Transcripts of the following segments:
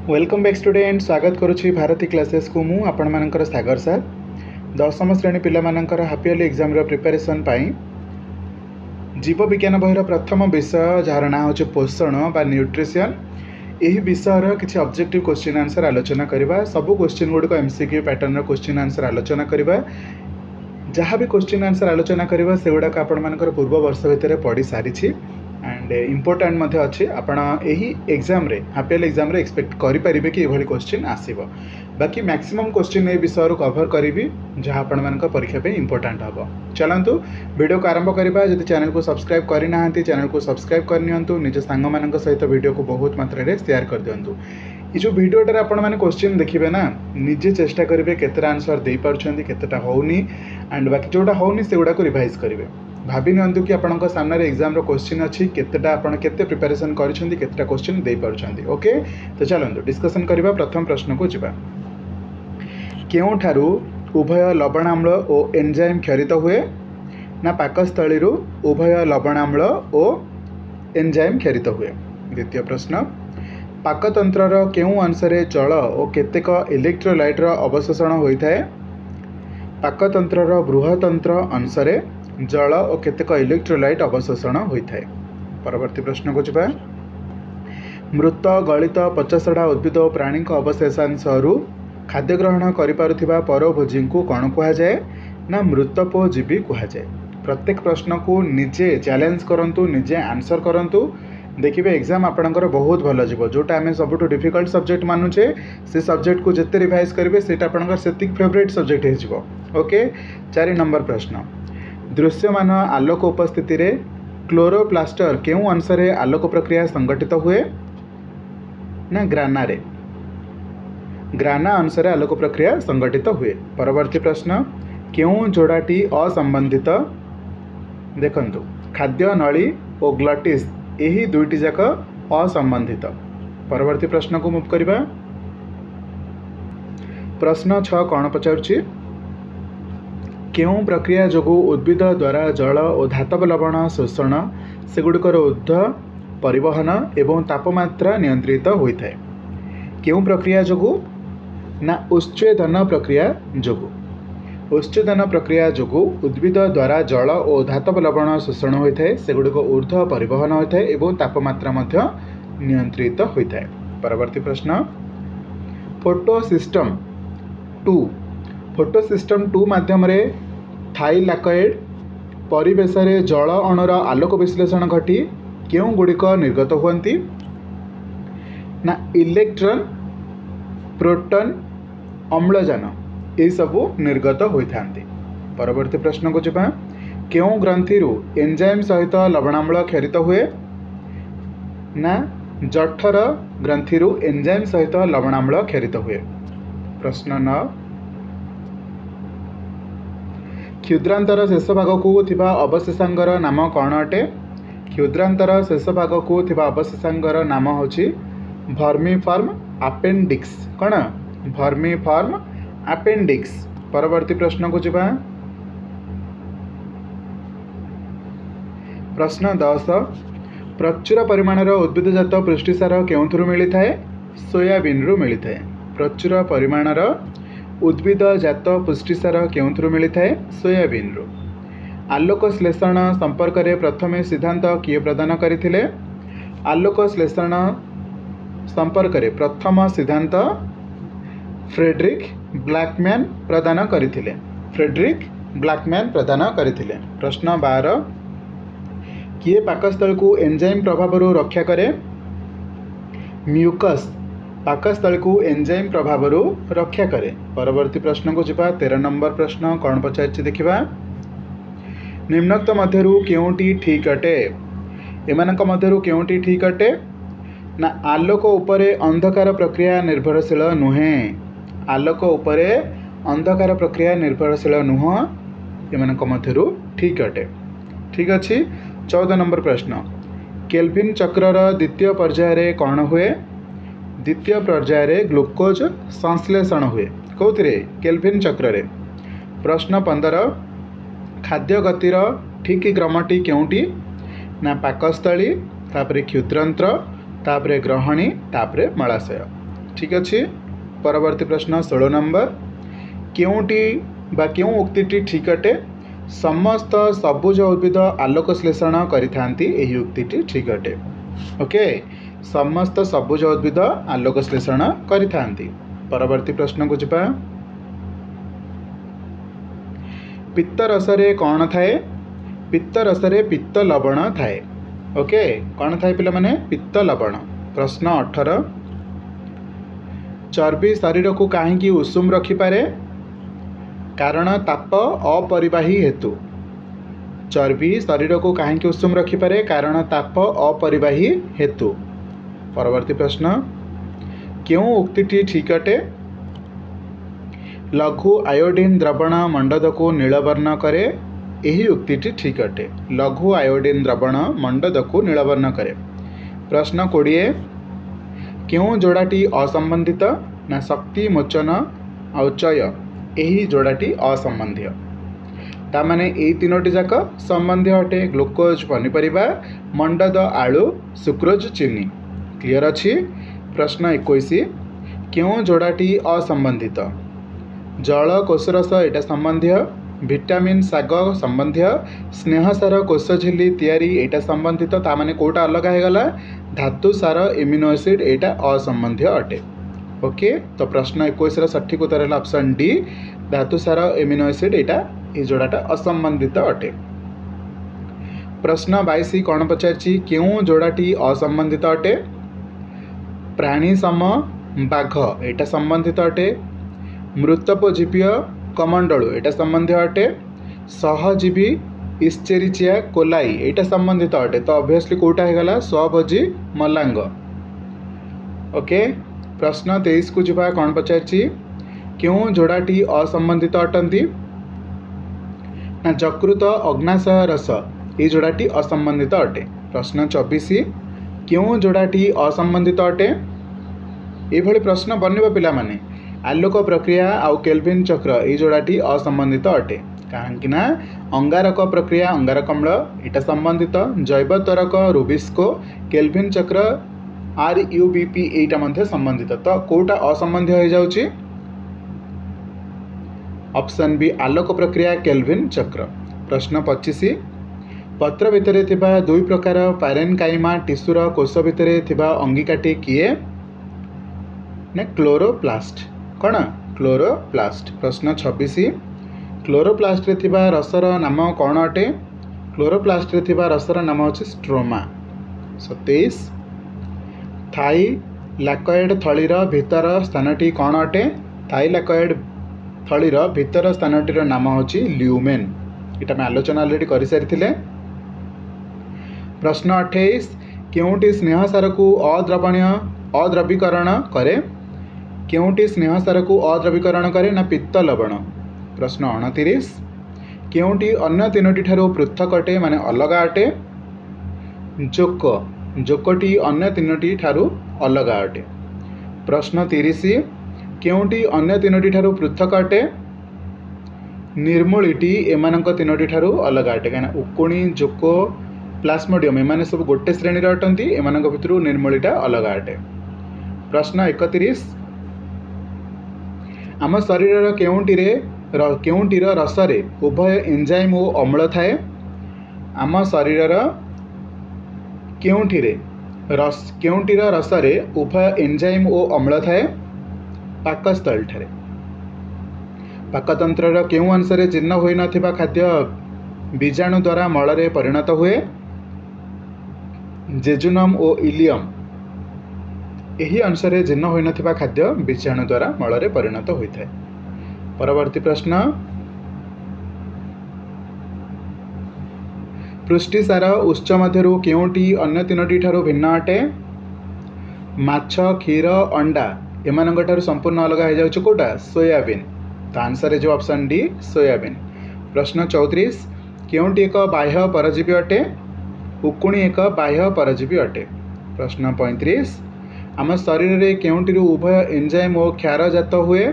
Welcome back student स्वागत करुच्ची Bharti classes को मु आपण मानकर सागर सर दशम श्रेणी पिला मानकर हाफ इयरली एग्जाम रो प्रिपरेशन पाई जीव विज्ञान बहिर प्रथम विषय जार ना हो पोषण बा न्यूट्रिशन यही विषय किसी ऑब्जेक्टिव क्वेश्चन आंसर आलोचना करवा सबू क्वेश्चन गुड़िक एमसीक्यू पैटर्न क्वेश्चन आंसर आलोचना करवा जहाँ भी क्वेश्चन आंसर आलोचना करवा से गुड़ाक आपण मानकर पूर्व वर्ष भितर पढ़ी सारी एंड इम्पोर्टाट मध्य अच्छी आपण यही एग्जाम रे हाफ इयरली एग्जाम रे एक्सपेक्ट करें कि यह क्वेश्चन आसब बाकी मैक्सिमम क्वेश्चन ये विषय कवर करी जहाँ आपण मान परीक्षा पे इम्पोर्टाट हम चलतु वीडियो को आरंभ करवा जब चैनल को सब्सक्राइब करना चैनल को सब्सक्राइब करनी निज सांग सहित वीडियो को बहुत मात्रा रे शेयर कर दिंतु ये जो वीडियोटार आपण मैंने क्वेश्चन देखिए ना निजे चेष्टा करेंगे केतेटा आंसर दे पार्छंती केतेटा होउनी एंड बाकी जोटा होउनी से गुड़ा को रिवाइज करेंगे भाभी नियंतु कि आपणक सामने एग्जाम रो क्वेश्चन अच्छी केतेटा आपण केते प्रिपरेशन करिसेंती केतेटा क्वेश्चन दे पारुछंती ओके तो चलंतु डिस्कशन करबा प्रथम प्रश्न को जिबा केउठारु उभय लवणाम्ल और एंजाइम क्षरित हुए ना पाकस्थली उभय लवणाम्ल और एंजाइम क्षरित हुए। द्वितीय प्रश्न पाकतंत्रर केउ अंशरे जल और केतेक इलेक्ट्रोलाइट रो अवशोषण होता है। पाकतंत्रर बृहतंत्र अंशरे जल और केतेक इलेक्ट्रोलाइट अवशोषण होता है। परवर्ती प्रश्न को जिबा मृत गलित पचासढ़ा उद्भिद और प्राणी अवशेषांशरू खाद्य ग्रहण करिपारुथिबा परभोजी को कौन कहुए ना मृतपोजीवी कहुए। प्रत्येक प्रश्न को निजे चैलेंज करंतु निजे आंसर करंतु देखिए एग्जाम आपणकर बहुत भल जीव जोटा आम सब डिफिकल्ट सब्जेक्ट मानुचे से सब्जेक्ट को जिते रिवाइज करेंगे से आपंकर फेवरेट सब्जेक्ट हो ओके। 4 नंबर प्रश्न दृश्यमान आलोक उपस्थिति रे क्लोरोप्लास्टर केउ अंशरे आलोक प्रक्रिया संगठित हुए ना ग्राना ग्राना अंशरे आलोक प्रक्रिया संगठित हुए। परवर्ती प्रश्न केउ जोड़ाटी असंबंधित देखंतु खाद्य नली और ग्लटिस यही दुईटी जाक असंबंधित। परवर्ती प्रश्न को मूव करबा प्रश्न 6 कौन पचारुछि केउ प्रक्रिया जोगु उद्भिद द्वारा जल और धातव लवण शोषण सेगुड़िकर ऊर्ध्व परिवहन एवं तापमात्रा नियंत्रित होता है। केउ प्रक्रिया जोगु ना उच्छेदन प्रक्रिया जोगु। उच्छेदन प्रक्रिया जोगु उद्भिद द्वारा जल और धातव लवण शोषण होता है सेगुड़िक ऊर्ध्व परिवहन होता है एवं तापमात्रा मध्य नियंत्रित होता है। परवर्ती प्रश्न फोटोसिस्टम 2 माध्यम रे थाइलाकॉइड परिवेश रे जल अणुर आलोक विश्लेषण घटी केउ गुड़िक निर्गत हुअंती ना इलेक्ट्रॉन प्रोटॉन अम्लजान यही सबू निर्गत होइथांती। परवर्ती प्रश्न को जिबा केउ ग्रंथि एंजाइम सहित लवणाम्ल क्षरित हुए ना जठर ग्रंथि एंजाइम सहित लवणाम्ल क्षरित हुए। प्रश्न 9 क्षुद्रांतर शेष भाग को थिबा अवशेषांगर नाम कौन अटे। क्षुद्रांतर शेष भाग को थिबा अवशेषांगर नाम होची वर्मीफॉर्म अपेंडिक्स कौन वर्मीफॉर्म अपेंडिक्स। परवर्ती प्रश्न को जिबा प्रश्न 10 प्रचुर परिमाणर उद्भिदजात पुष्टिसार केउथुरु मिलिथा है सोयाबीन रु मिलिथा है। प्रचुर परिमाणर उद्भिदजात पुष्टिसार केउथुरु मिलिथा है सोयाबीन रु। आलोक श्लेषण संपर्क में प्रथमे सिद्धांत किए प्रदान करथिले। आलोक श्लेषण संपर्क में प्रथम सिद्धांत फ्रेडरिक ब्लैकमैन प्रदान करथिले। फ्रेडरिक ब्लैकमैन प्रदान करथिले। प्रश्न 12 किए पाकस्थल को एंजाइम प्रभाव रक्षा करे। म्यूकस पाकस्थल को एंजाइम प्रभाव रक्षा करे। परवर्ती प्रश्न को जिबा 13 नंबर प्रश्न कौन पचार देखा निम्नोक्त मध्यरु केउटी ठीक अटे। एमानक मध्यरु केउटी ठीक अटे ना आलोक उपरे अंधकार प्रक्रिया निर्भरशील नुहे। आलोक उपरे अंधकार प्रक्रिया निर्भरशील नुह एमानक मध्यरु ठीक अटे। ठीक अच्छी। 14 नंबर प्रश्न केल्विन चक्रर द्वितीय पर्याय कौन हुए। द्वितीय पर्याय ग्लूकोज संश्लेषण हुए कौथिरे केल्विन चक्र रे। प्रश्न 15 खाद्य गतिर ठीक क्रमटी केउटी ना पाकस्थली तापरे क्षुद्रांत्र तापरे ग्रहणी तापरे मलाशय। ठीक अच्छे। परवर्ती प्रश्न 16 नंबर केउटी बा केउ उक्तिटी ठीक अटे समस्त सबुज उद्भिद आलोक श्लेषण करिथांती एही उक्तिटी ठीक अटे। ओके समस्त सबुज उद्भिद आलोक श्लेषण करिथांती। परवर्ती प्रश्न को जिबा पित्त रसरे कौन थाए पित्त रसरे पित्त लवण थाए। ओके कौन थाए पिला माने पित्त लवण। प्रश्न 18 चर्बी शरीर को कहीं उषुम रखिपारे कारण ताप अपरिबाही हेतु। चर्बी शरीर को कहीं उषुम रखिपारे कारण ताप अपरिबाही हेतु। परवर्ती प्रश्न क्यों उक्तिटी ठीक अटे लघु आयोडीन द्रवण मंडद को नीलवर्ण करे यही उक्तिटी ठीक अटे। लघु आयोडीन द्रवण मंडद को नीलवर्ण करे। प्रश्न 20 क्यों जोड़ाटी असंबंधित ना शक्ति मोचन औचय यही जोड़ाटी असंबंधी तामाने यही तीनोटी जाक संबंधी अटे ग्लूकोज पनीपरिबा मंडद आलू सुक्रोज चीनी। क्लियर अच्छी। प्रश्न 21 क्यों जोड़ाटी असंबंधित जल कोषरस एटा संबंधी विटामिन साग संबंधी स्नेहसार कोष झिल्ली तैयारी एटा संबंधित तामाने कोटा अलग होगला धातु सार एमिनो एसिड एटा असंबंधी अटे। ओके तो प्रश्न 21 सठिक उत्तर है ऑप्शन डी धातु सार एमिनो एसिड एटा ये जोड़ाटा असंबंधित अटे। प्रश्न 22 कौन पचारछि क्यों जोड़ाटी असंबंधित अटे प्राणी सम बाघ एटा संबंधित अटे मृतपजीवीय कमंडलू एटा संबंधी अटे सहजीवी इस्चेरिचिया कोलाई एटा संबंधित अटे। तो ऑब्वियसली कोटा होगला स्वभोजी मलांग। ओके प्रश्न 23 को जुबा कौन पचारछि क्यों जोड़ाटी असंबंधित अटंती ना जकृत अग्नाशय रस ये जोड़ाटी असंबंधित अटे। प्रश्न 24 क्यों जोड़ाटी असंबंधित अटे ये प्रश्न बनब पिला माने आलोक प्रक्रिया आउ केल्विन चक्र ये जोड़ाटी असंबंधित अटे कहीं अंगारक प्रक्रिया अंगारक अम्ल यहाँ संबंधित जैव त्वरक रुबिस्को केल्विन चक्र RUBP यहाँ संबंधित। तो कौटा असंबंधी हो जाउची ऑप्शन बी आलोक प्रक्रिया केल्विन चक्र। प्रश्न 25 पत्र भितर थिबा दुई प्रकार पैरेनकाइमा टिश्यूर कोष भितर थिबा अंगिकाटी किए ने क्लोरोप्लास्ट कौन क्लोरोप्लास्ट। प्रश्न 26 क्लोरोप्लास्ट रे थिबा रसर नाम कौन अटे क्लोरोप्लास्ट रे थिबा रसर नाम होछि स्ट्रोमा। 27 थाइलैकॉइड थलीर भितर स्थानटी कौन अटे थाइलैकॉइड थलीर भितर स्थानटीर नाम होछि ल्यूमेन इटा में आलोचना ऑलरेडी कर सारी। प्रश्न 28 केउटी स्नेहसार को अद्रवीकरण करे केउटी स्नेहसार को अद्रवीकरण करे ना पित्त लवण। प्रश्न 29 केउटी अन्य तीनोटी ठारू पृथक अटे माने अलग अटे जोक जोकटी अन्य तीनोटी ठारू अलग अटे। प्रश्न 30 केउटी अन्य तीनोटी ठारू पृथक अटे निर्मूलिटी एमानक तीनोटी ठारू अलग अटे कहीं उकुणी जोको प्लास्मोडियम एमाने सब गोटे श्रेणी अटंती एमानक भितरु निर्मूलिटा अलग अटे। प्रश्न 31 आम शरीर केउंटीर रसरे उभय एंजाइम और अम्ल थाए आम शरीर केउंटीर रसरे उभय एंजाइम और अम्ल थाए पाकस्थल ठारे पाकतंत्र केउ अंशरे जीर्ण होई नथिबा खाद्य बीजाणु द्वारा मलरे परिणत हुए जेजुनम और इलियम यही अंशरे जीर्ण होई नथिबा खाद्य बीजाणु द्वारा मलरे परिणत होइथाय। परवर्ती प्रश्न पुष्टिसार उच्च मध्यरु केउटी अन्य तीनोटी ठारू भिन्न अटे माछ क्षीर अंडा एमानक ठारू संपूर्ण अलग हो जाउछ कोटा सोयाबीन। तो आंसर है जो ऑप्शन डी सोयाबीन। प्रश्न 34 केउटी एक बाह्य परजीवी अटे उकुणी एक बाह्य परजीवी अटे। प्रश्न 35 आम शरीर में केउटी उभय एंजाइम और क्षार जात हुए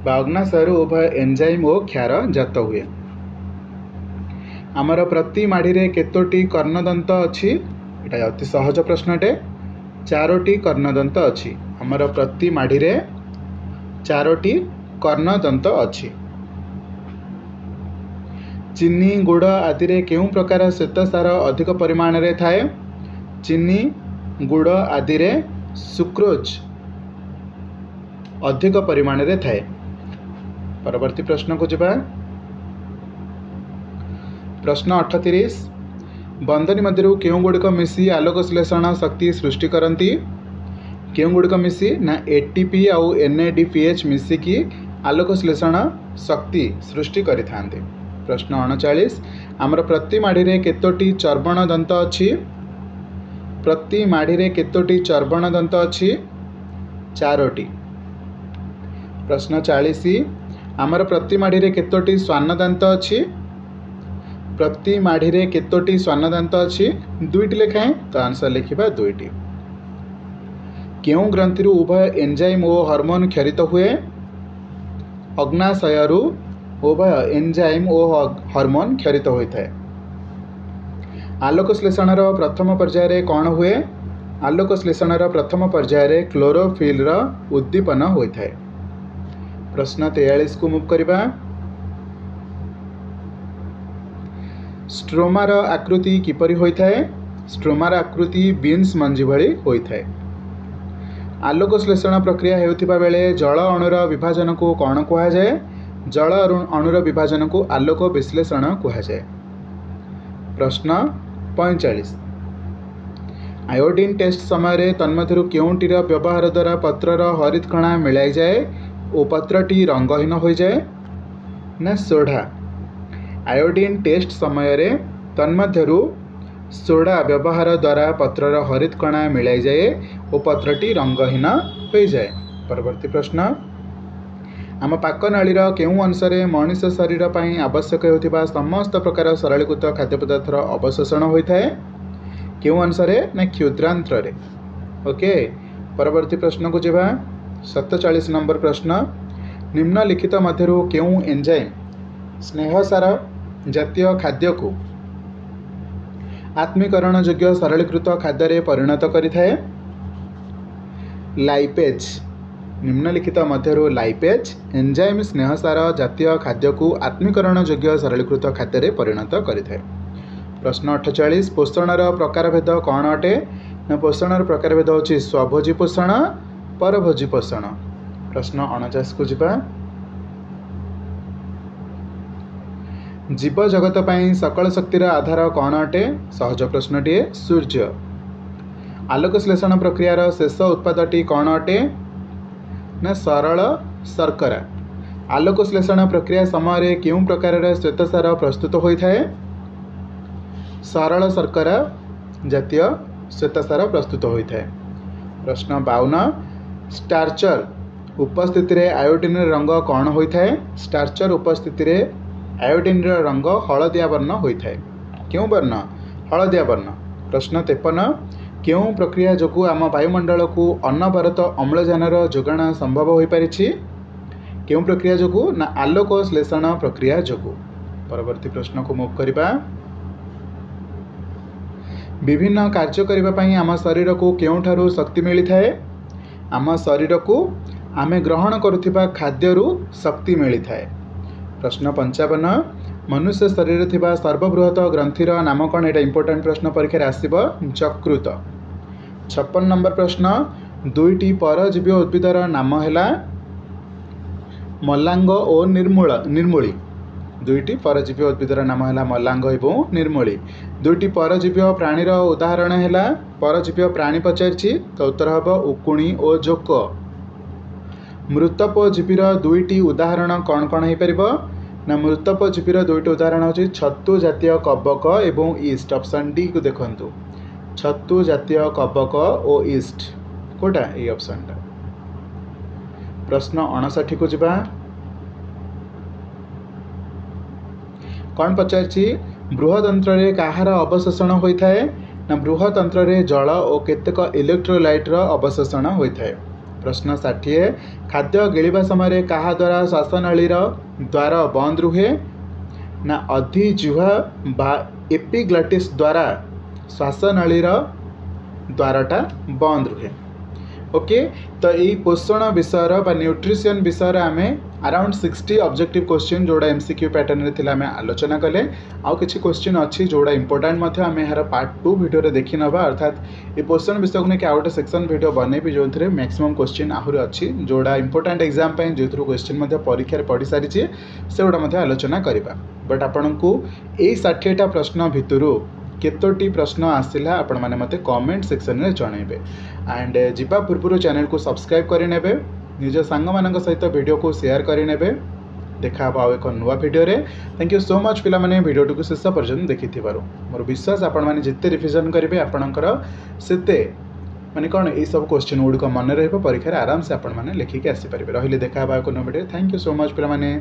अग्नाशय उभय एंजाइम और क्षार जात हुए। आमर प्रति माढ़ी केतोटी कर्णदंत अच्छी यहाँ अति सहज प्रश्नटे चारोटी कर्णदंत अच्छी आमर प्रति माढ़ी रे चारोटी कर्णदंत अच्छी। चीनी गुड़ आदि रे केउं प्रकार श्वेतसार अधिक परिमाण रे थाए? चीनी गुड़ आदि रे सुक्रोज अधिक परिमाण रे थाए। परवर्ती प्रश्न को जिबा। प्रश्न 38 बंधनी मध्यरु केउं गुड़िक मिसी आलोक श्लेषण शक्ति सृष्टि करती? केउं गुड़िक मिसी ना एटीपी आउ NADPH मिसिकी आलोक श्लेषण शक्ति सृष्टि करिथांते। प्रश्न 39 आमर प्रति माढ़ी रे केतोटी चर्बण दंत अच्छी? प्रति माढ़ी रे केतोटी चर्बण दंत अच्छी? चारोटी। प्रश्न 40 आमर प्रति माढ़ी रे केतोटी स्वान दांत अच्छी? प्रति माढ़ी रे केतोटी स्वान दांत अच्छी? दुईटी लेखाएं, तो आंसर लिखिबा दुईटी। केउं ग्रंथिरु उभय एंजाइम और हार्मोन क्षरित हुए? अग्नाशयरु उभय एंजाइम और हार्मोन क्षरित होता है। आलोक श्लेषणर प्रथम पर्याय कौन हुए? आलोक श्लेषणर प्रथम पर्याय क्लोरोफिल उद्दीपन होता है। प्रश्न 43 को मुव करबा। स्ट्रोमार आकृति किपरि होता है? स्ट्रोमार आकृति बीन्स मंजी भली होता है। आलोक श्लेषण प्रक्रिया हेउथिबा बेले जल अणुर विभाजन को कौन कहा जाए? जल अणुर विभाजन को आलोक विश्लेषण कहा जाए। प्रश्न 45 आयोडीन टेस्ट समय तन्मध्यरु केउंटीर व्यवहार द्वारा पत्रर हरित कणा मिलाई जाए और पत्रटी रंगहीन हो जाए? ना सोढ़ा। आयोडीन टेस्ट समय तन्मध्यरु सोडा व्यवहार द्वारा पत्रर हरित कणा मिलाई जाए और पत्रटी रंगहीन हो जाए। परवर्ती प्रश्न आम पाकनळीर केउं अंशरे मनुष्य शरीर पई आवश्यक होतिबा समस्त प्रकार सरलीकृत खाद्य पदार्थर अवशोषण होता है? केउं अंशरे? ना क्षुद्रांत्रे। ओके, परवर्ती प्रश्न को जिबा। 47 नंबर प्रश्न निम्नलिखित मध्यरु केउं एंजाइम स्नेहसार जातीय खाद्य को आत्मीकरण योग्य सरलीकृत खाद्य परिणत करिथाए? लाइपेज। निम्नलिखित मध्यरु लाइपेज एंजाइम स्नेहसार जातीय खाद्य को आत्मीकरण योग्य सरलीकृत खाद्य परिणत करिथाए। प्रश्न 48 पोषणर प्रकारभेद कौन अटे? ना पोषणर प्रकारभेद होछि स्वभोजी पोषण, परभोजी पोषण। प्रश्न 49 को जिबा। जीव जगत पई सकल शक्तिर आधार कौन अटे? सहज प्रश्नटीए, सूर्य। आलोक श्लेषण प्रक्रियार शेष उत्पादटी कौन अटे? ना सरल शर्करा। आलोक श्लेषण प्रक्रिया समय केउं प्रकार श्वेतसार प्रस्तुत होता है? सरल शर्करा जातीय श्वेतसार प्रस्तुत होता है। प्रश्न 52 स्टार्चर उपस्थिति रे आयोडीन रंग कौन होता है? स्टार्चर उपस्थिति रे आयोडीन रंग हलदिया वर्ण होता है। क्यों वर्ण? हलदिया वर्ण। प्रश्न 53 केउं प्रक्रिया जोगु आम वायुमंडल को अनवरत अम्लजानर जोगाण संभव हो पारिछि? केउं प्रक्रिया जोगु? ना आलोक श्लेषण प्रक्रिया जोगु। परवर्ती प्रश्न को मुव करबा। विभिन्न कार्य करबा पई आम शरीर को केउंठारु शक्ति मिली थाए? आम शरीर को आमे ग्रहण करुथिबा खाद्यरु शक्ति मिली थाए। प्रश्न 55 मनुष्य शरीर थिबा सर्वबृहत ग्रंथिर नाम कौन? एटा इंपोर्टेंट प्रश्न परीक्षा आसीबो यकृत। 56 नंबर प्रश्न दुईटी परजीवी उद्भिदर नाम हैला मलांग और निर्मूली। दुईटी परजीवी उद्भिदर नाम हैला मलांग एवं निर्मूली। दुईटी परजीवी प्राणीर उदाहरण हैला परजीवी प्राणी पचारछि तो उत्तर हबो उकुणी और जोक। मृतपजीवीर दुईटी उदाहरण कौन कौन हो पारिबो? ना मृतपजीवीर दुईटी उदाहरण होछि छतु जातीय कबक एवं ईस्ट। ऑप्शन डी को देखंतु छतु जातीय कबक और ईस्ट कोटा ए ऑप्शन टा। प्रश्न 59 को जिबा। कौन पचारछि बृहदंत्र रे काहार अवशोषण होता है? ना बृहदंत्र रे जल और केतेक इलेक्ट्रोलाइट अवशोषण होता है। प्रश्न 60 खाद्य गिळिबा समय कहा द्वारा श्वासनळीर द्वार बंद रुहे? ना अधिजिह्वा बा एपिग्लटिस द्वारा श्वासनळीर द्वारटा बंद रुहे। ओके, तो यही पोषण विषय बा न्यूट्रिशन विषय आम अराउंड 60 ऑब्जेक्टिव क्वेश्चन जोड़ा एमसीक्यू पैटर्न रे थिला आम आलोचना कले। आउ किछि क्वेश्चन अच्छी जोड़ा इंपोर्टेंट मध्य आम यार पार्ट 2 वीडियो रे देखि नबा, अर्थात ये पोषण विषय को लेकिन आउट सेक्शन वीडियो बनैबी जो थे मैक्सिमम क्वेश्चन आहुरी अच्छी जोड़ा इंपोर्टेंट एग्जाम पे जो क्वेश्चन मध्य परीक्षा पढ़ी सारी से गुड़ा मध्य आलोचना करबा। बट आपनकू ए 60टा प्रश्न भितरु केतोटी प्रश्न आसिला आपण माने मते कमेंट सेक्शन रे जणाइबे। एंड जीवा पूर्व चैनल को सब्सक्राइब करें, निज सांग मान सहित वीडियो को शेयर करें। देखा आउ एक नुआ वीडियो रे। थैंक यू सो मच पिला माने वीडियो को शेष पर्यंत देखि मोर विश्वास आपण माने जिते रिविजन करेंगे आपणकर सेते माने कौन ये सब क्वेश्चन गुड़िक मन रहा परीक्षा आराम से आपण माने लिखिक आसीपारे। रही देखा एक नुआ video. Thank you so much पिला माने।